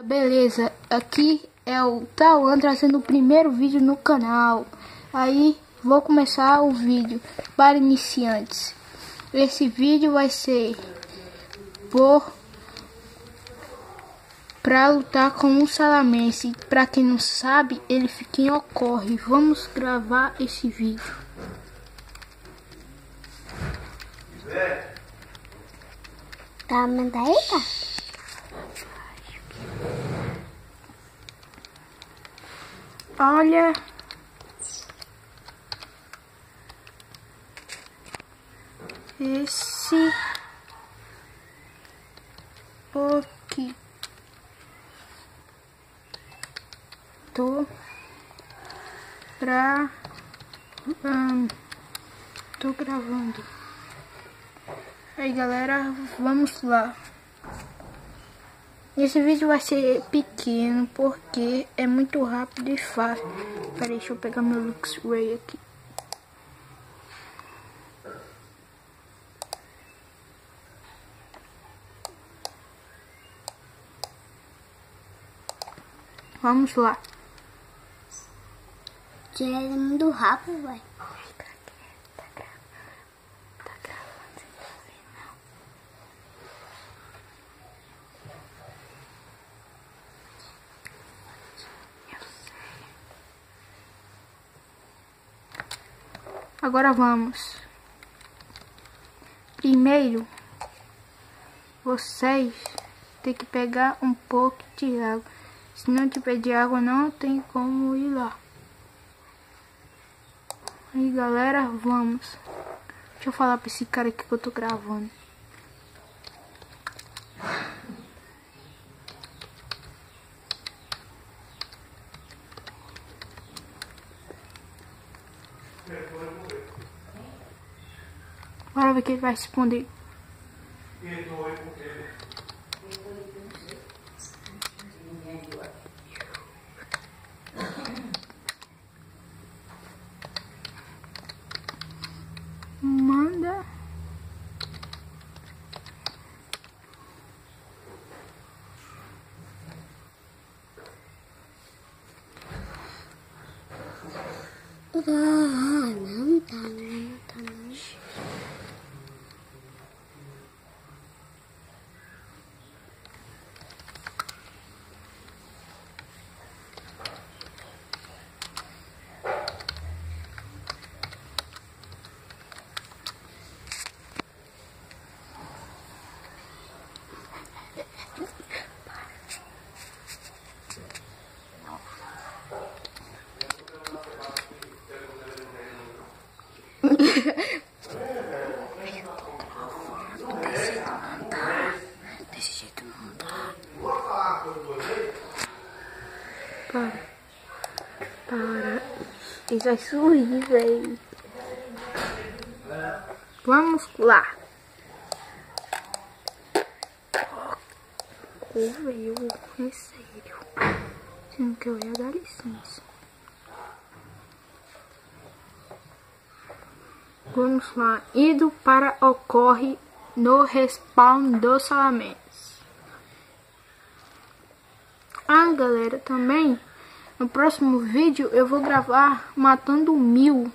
Beleza, aqui é o Tauan trazendo o primeiro vídeo no canal. Aí vou começar o vídeo para iniciantes. Esse vídeo vai ser para lutar com um salamense. Para quem não sabe, ele fica em ocorre. Vamos gravar esse vídeo. Tá, manda aí, tá? Olha, esse aqui. Tô gravando. Aí galera, vamos lá. Esse vídeo vai ser pequeno porque é muito rápido e fácil. Peraí, deixa eu pegar meu Luxray aqui. Vamos lá. Já é muito rápido, vai. Agora vamos. Primeiro, vocês têm que pegar um pouco de água. Se não tiver de água, não tem como ir lá. Aí galera, vamos. Deixa eu falar pra esse cara aqui que eu tô gravando. Bora ver o que ele vai responder. Manda. Não tá não. Desse jeito não dá. Para. Isso vai subir, velho. Vamos lá. Velho, é sério. Se não quer olhar, dá licença. Vamos lá. Indo para ocorre no respawn do salamense. Ah, galera, também no próximo vídeo eu vou gravar matando o Mil,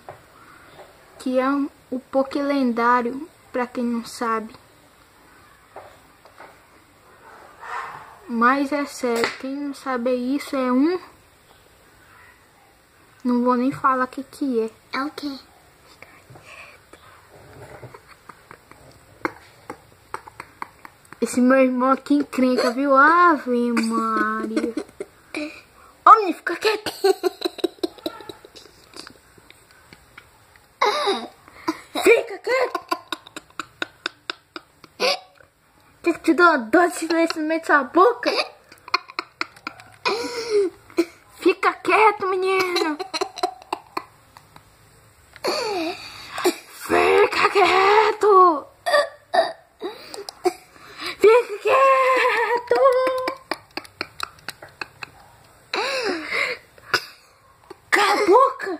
que é o Poké lendário, pra quem não sabe. Mas é sério, quem não sabe isso é um... Não vou nem falar o que é. É o quê? Esse meu irmão aqui encrenca, viu? Ave Maria. Homem, fica quieto. Fica quieto. Quer que te dê uma dor de silêncio no meio da sua boca? Fica quieto, menino. Fica quieto. Fica quieto. Cala a boca.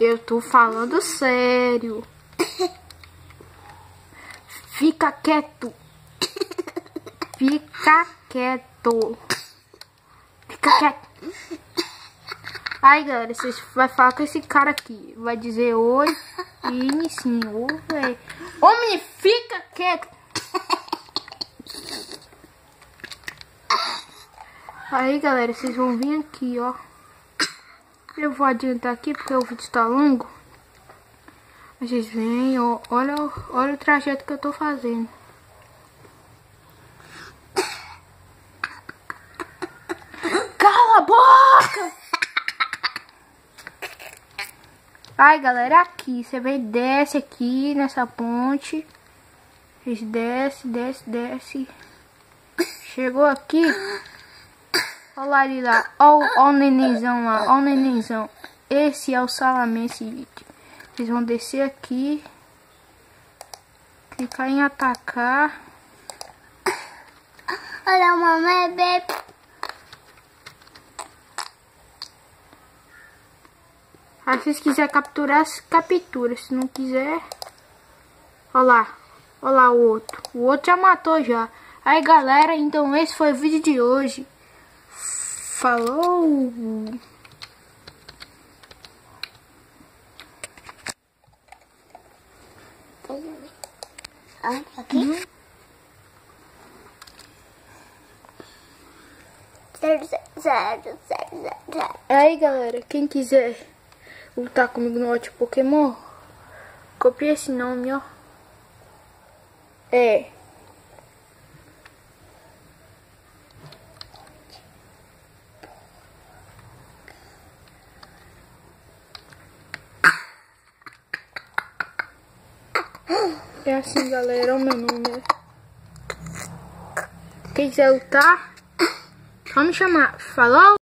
Eu tô falando sério. Fica quieto. Fica quieto. Fica quieto. Aí, galera, vocês vai falar com esse cara aqui. Vai dizer oi e sim. Homem, fica quieto. Aí, galera, vocês vão vir aqui, ó. Eu vou adiantar aqui porque o vídeo tá longo. Vocês vêm, ó. Olha o trajeto que eu tô fazendo. Cala a boca! Aí, galera, aqui. Você vem, desce aqui nessa ponte. Vocês desce. Chegou aqui. Olha lá ali lá. Olha o nenenzão lá. Olha o nenenzão. Esse é o Salamence, gente. Vocês vão descer aqui. Clicar em atacar. Olha, mamãe, bebê. Aí, se vocês quiserem capturar, captura. Se não quiser... Olha lá. Olha lá o outro. O outro já matou já. Aí, galera, então esse foi o vídeo de hoje. Falou! Aqui? Zero. Aí, galera, quem quiser lutar comigo no Hot Pokémon, copia esse nome, ó. É assim, galera, o meu nome. Quem quiser lutar, só me chamar. Falou!